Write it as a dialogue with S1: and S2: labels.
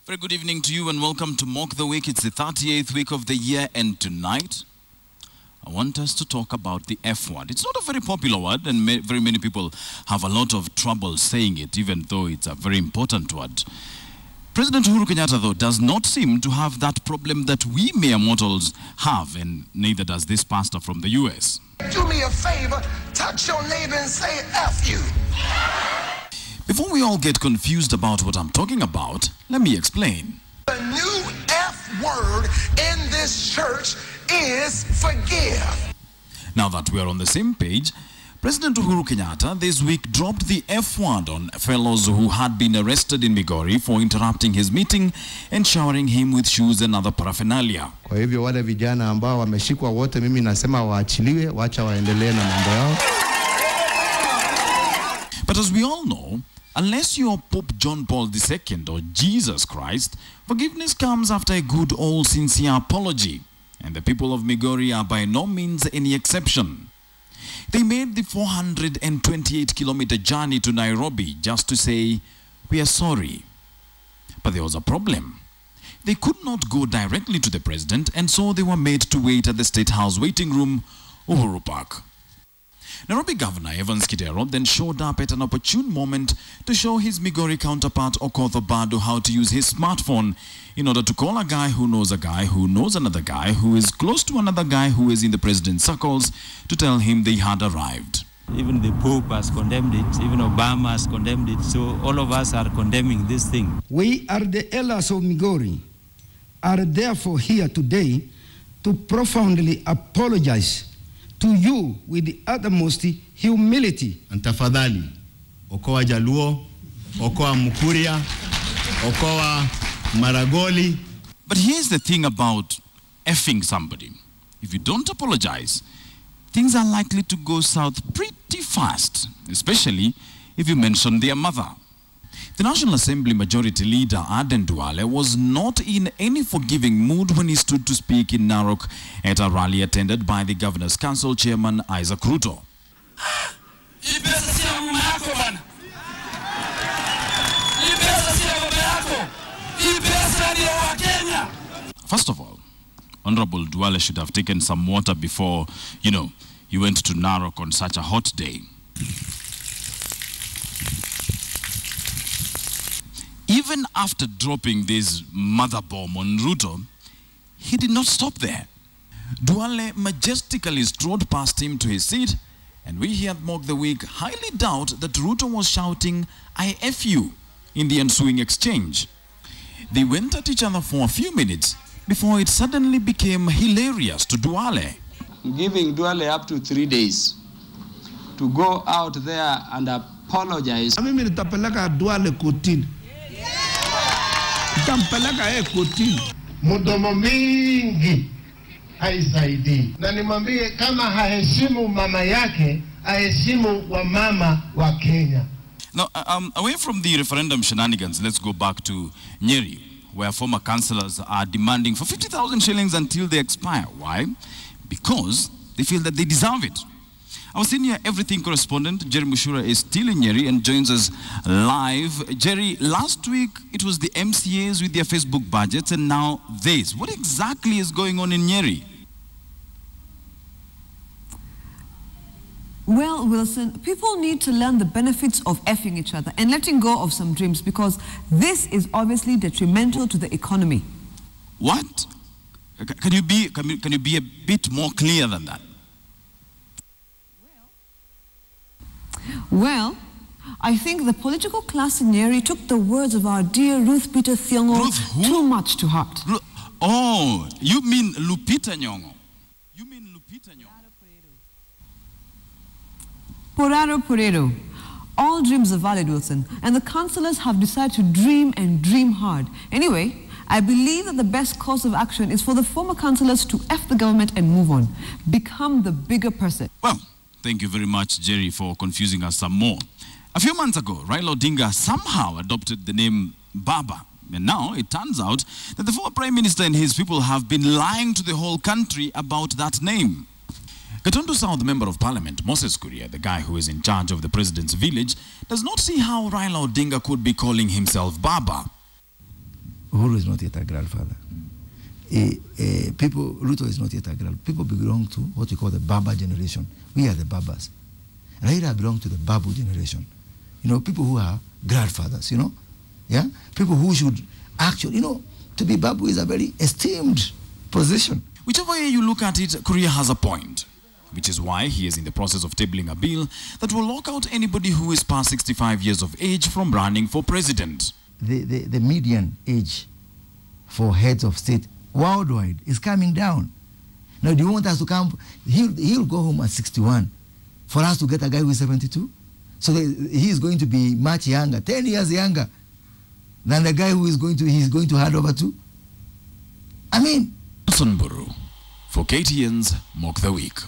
S1: Very good evening to you and welcome to Mock the Week. It's the 38th week of the year, and tonight I want us to talk about the F word. It's not a very popular word, and very many people have a lot of trouble saying it, even though it's a very important word. President Uhuru Kenyatta, though, does not seem to have that problem that we mere mortals have, and neither does this pastor from the US.
S2: Do me a favor, touch your neighbor and say F you.
S1: Before we all get confused about what I'm talking about, let me explain.
S2: The new F word in this church is forgive.
S1: Now that we are on the same page, President Uhuru Kenyatta this week dropped the F word on fellows who had been arrested in Migori for interrupting his meeting and showering him with shoes and other paraphernalia.
S3: Kwa hivyo wale vijana ambao wameshikwa wote, mimi nasema waachiliwe, wacha waendelee na mambo yao.
S1: But as we all know, unless you are Pope John Paul II or Jesus Christ, forgiveness comes after a good old sincere apology. And the people of Migori are by no means any exception. They made the 428-kilometer journey to Nairobi just to say, "We are sorry." But there was a problem. They could not go directly to the president, and so they were made to wait at the State House waiting room, Uhuru Park. Nairobi Governor Evans Kidero then showed up at an opportune moment to show his Migori counterpart Okoth Obado how to use his smartphone in order to call a guy who knows another guy who is close to another guy who is in the president's circles to tell him they had arrived.
S4: Even the Pope has condemned it, even Obama has condemned it, so all of us are condemning this thing.
S5: We are the elders of Migori, are therefore here today to profoundly apologize to you with the utmost humility.
S3: Tafadhali, okoa Jaluo, okoa Mukuria, okoa Maragoli.
S1: But here's the thing about effing somebody. If you don't apologize, things are likely to go south pretty fast, especially if you mention their mother. The National Assembly Majority Leader Aden Duale was not in any forgiving mood when he stood to speak in Narok at a rally attended by the Governor's Council Chairman Isaac Ruto. First of all, Honorable Duale should have taken some water before, you went to Narok on such a hot day. Even after dropping this mother bomb on Ruto, he did not stop there. Duale majestically strode past him to his seat, and we here at Mock the Week highly doubt that Ruto was shouting, "I F you," in the ensuing exchange. They went at each other for a few minutes before it suddenly became hilarious to Duale.
S4: Giving Duale up to 3 days to go out there and apologize.
S5: Mimi nitapeleka Duale kotini. Nitampeleka kotini.
S6: Mudomo mingi haisaidii. Na nimwambie kama haheshimu mama yake, haheshimu wa mama wa Kenya.
S1: Now, away from the referendum shenanigans, let's go back to Nyeri, where former councillors are demanding for 50,000 shillings until they expire. Why? Because they feel that they deserve it. Our senior everything correspondent, Jerry Mushura, is still in Nyeri and joins us live. Jerry, last week it was the MCAs with their Facebook budgets, and now this. What exactly is going on in Nyeri?
S7: Well, Wilson, people need to learn the benefits of effing each other and letting go of some dreams, because this is obviously detrimental to the economy.
S1: What? Can you be a bit more clear than that?
S7: Well, I think the political class in Nyeri took the words of our dear Ruth Peter Thiong'o too much to heart.
S1: Oh, you mean Lupita Nyong'o? You mean Lupita Nyong'o?
S7: Poraro Porero. All dreams are valid, Wilson, and the councillors have decided to dream and dream hard. Anyway, I believe that the best course of action is for the former councillors to F the government and move on. Become the bigger person.
S1: Well, thank you very much, Jerry, for confusing us some more. A few months ago, Raila Odinga somehow adopted the name Baba. And now it turns out that the former Prime Minister and his people have been lying to the whole country about that name. Gatundu South Member of Parliament, Moses Kuria, the guy who is in charge of the president's village, does not see how Raila Odinga could be calling himself Baba.
S8: Uhuru is not yet a grandfather. Ruto is not yet a grandfather. People belong to what we call the Baba generation. We are the Babas. Raila belongs to the Babu generation. You know, people who are grandfathers, you know. Yeah? People who should actually, you know, to be Babu is a very esteemed position.
S1: Whichever way you look at it, Korea has a point, which is why he is in the process of tabling a bill that will lock out anybody who is past 65 years of age from running for president.
S8: The median age for heads of state worldwide is coming down. Now, do you want us to come? He'll go home at 61 for us to get a guy who is 72? So he is going to be much younger, 10 years younger than the guy who he's going to hand over to. I mean,
S1: Sunburu for KTN's Mock the Week.